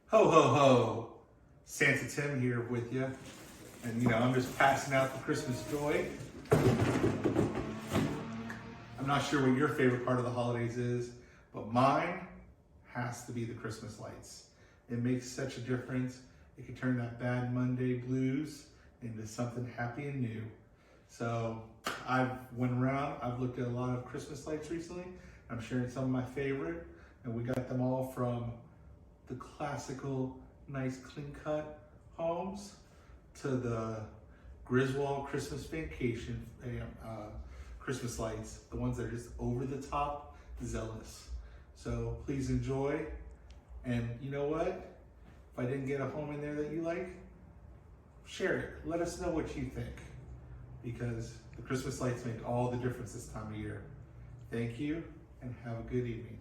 Ho, ho, ho. Santa Tim here with you. And I'm just passing out the Christmas joy. I'm not sure what your favorite part of the holidays is, but mine has to be the Christmas lights. It makes such a difference. It can turn that bad Monday blues into something happy and new. So I've went around, I've looked at a lot of Christmas lights recently. I'm sharing some of my favorite, and we got them all from the classical, nice clean-cut homes to the Griswold Christmas Vacation Christmas lights, the ones that are just over the top, zealous. So please enjoy. And you know what? If I didn't get a home in there that you like, share it. Let us know what you think, because the Christmas lights make all the difference this time of year. Thank you, and have a good evening.